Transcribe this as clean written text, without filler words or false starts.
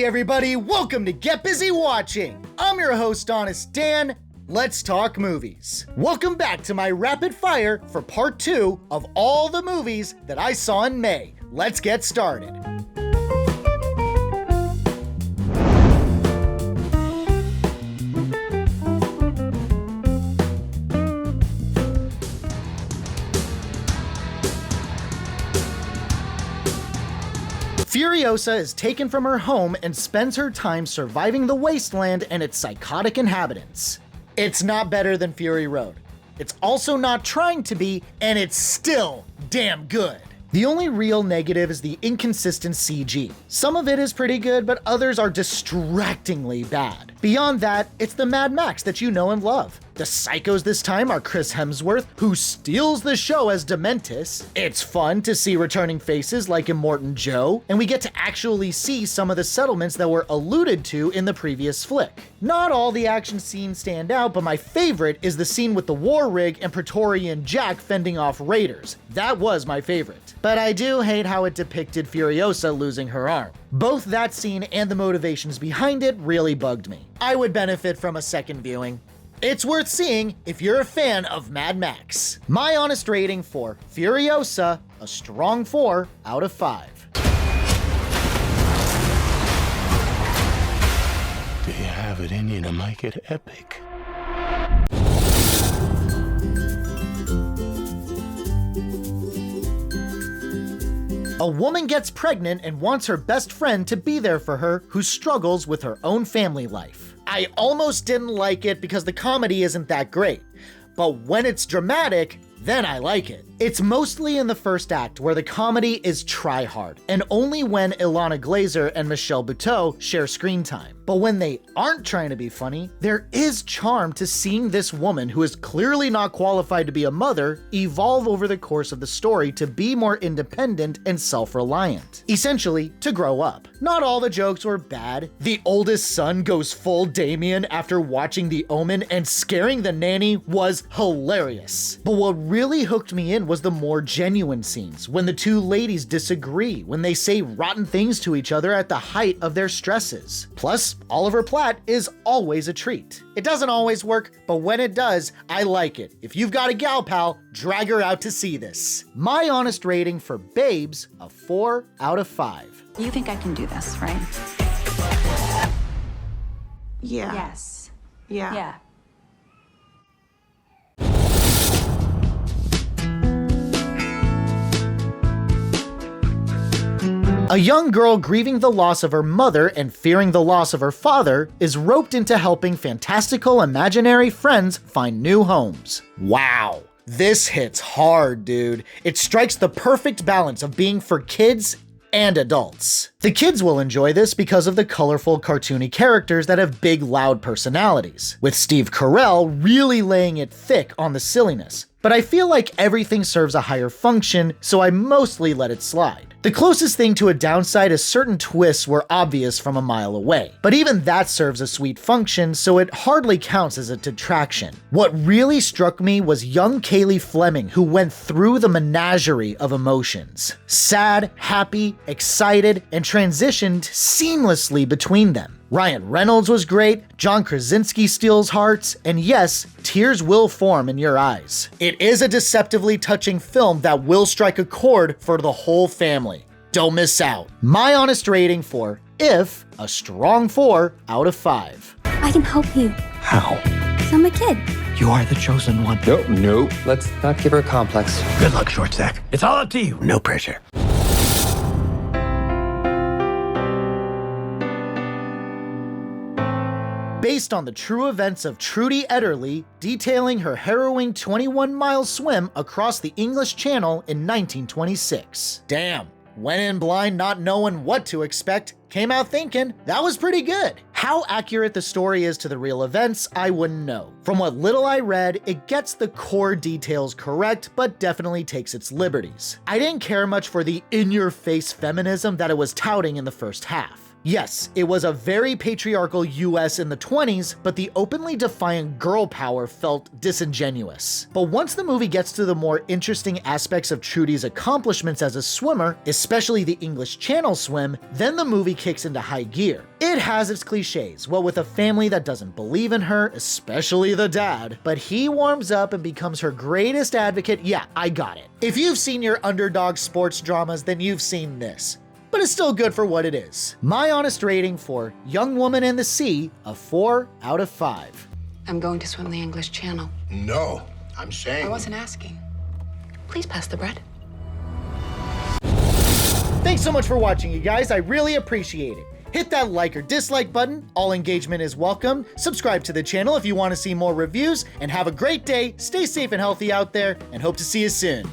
everybody, welcome to Get Busy Watching. I'm your host, Honest Dan. Let's talk movies. Welcome back to my rapid fire for part 2 of all the movies that I saw in May. Let's get started. Furiosa is taken from her home and spends her time surviving the wasteland and its psychotic inhabitants. It's not better than Fury Road. It's also not trying to be, and it's still damn good. The only real negative is the inconsistent CG. Some of it is pretty good, but others are distractingly bad. Beyond that, it's the Mad Max that you know and love. The psychos this time are Chris Hemsworth, who steals the show as Dementis. It's fun to see returning faces like Immortan Joe, and we get to actually see some of the settlements that were alluded to in the previous flick. Not all the action scenes stand out, but my favorite is the scene with the war rig and Praetorian Jack fending off raiders. That was my favorite. But I do hate how it depicted Furiosa losing her arm. Both that scene and the motivations behind it really bugged me. I would benefit from a second viewing. It's worth seeing if you're a fan of Mad Max. My honest rating for Furiosa, a strong 4 out of 5. Do you have it in you to make it epic? A woman gets pregnant and wants her best friend to be there for her who struggles with her own family life. I almost didn't like it because the comedy isn't that great, but when it's dramatic, then I like it. It's mostly in the first act where the comedy is try-hard, and only when Ilana Glazer and Michelle Buteau share screen time. But when they aren't trying to be funny, there is charm to seeing this woman, who is clearly not qualified to be a mother, evolve over the course of the story to be more independent and self-reliant. Essentially, to grow up. Not all the jokes were bad. The oldest son goes full Damien after watching The Omen, and scaring the nanny was hilarious. But what really hooked me in was the more genuine scenes, when the two ladies disagree, when they say rotten things to each other at the height of their stresses. Plus, Oliver Platt is always a treat. It doesn't always work, but when it does, I like it. If you've got a gal pal, drag her out to see this. My honest rating for Babes, a 4 out of 5. You think I can do this, right? Yeah. Yes. Yeah. Yeah. A young girl grieving the loss of her mother and fearing the loss of her father is roped into helping fantastical imaginary friends find new homes. Wow, this hits hard, dude. It strikes the perfect balance of being for kids and adults. The kids will enjoy this because of the colorful, cartoony characters that have big, loud personalities, with Steve Carell really laying it thick on the silliness. But I feel like everything serves a higher function, so I mostly let it slide. The closest thing to a downside is certain twists were obvious from a mile away, but even that serves a sweet function, so it hardly counts as a detraction. What really struck me was young Kaylee Fleming, who went through the menagerie of emotions. Sad, happy, excited, and transitioned seamlessly between them. Ryan Reynolds was great, John Krasinski steals hearts, and yes, tears will form in your eyes. It is a deceptively touching film that will strike a chord for the whole family. Don't miss out. My honest rating for If, a strong 4 out of 5. I can help you. How? 'Cause I'm a kid. You are the chosen one. No. Let's not give her a complex. Good luck, short stack. It's all up to you. No pressure. Based on the true events of Trudy Ederle, detailing her harrowing 21-mile swim across the English Channel in 1926. Damn, went in blind not knowing what to expect, came out thinking that was pretty good. How accurate the story is to the real events, I wouldn't know. From what little I read, it gets the core details correct, but definitely takes its liberties. I didn't care much for the in-your-face feminism that it was touting in the first half. Yes, it was a very patriarchal US in the 20s, but the openly defiant girl power felt disingenuous. But once the movie gets to the more interesting aspects of Trudy's accomplishments as a swimmer, especially the English Channel swim, then the movie kicks into high gear. It has its cliches, well, with a family that doesn't believe in her, especially the dad, but he warms up and becomes her greatest advocate. Yeah, I got it. If you've seen your underdog sports dramas, then you've seen this. But it's still good for what it is. My honest rating for Young Woman in the Sea, a 4 out of 5. I'm going to swim the English Channel. No, I'm saying. I wasn't asking. Please pass the bread. Thanks so much for watching, you guys. I really appreciate it. Hit that like or dislike button. All engagement is welcome. Subscribe to the channel if you want to see more reviews, and have a great day. Stay safe and healthy out there, and hope to see you soon.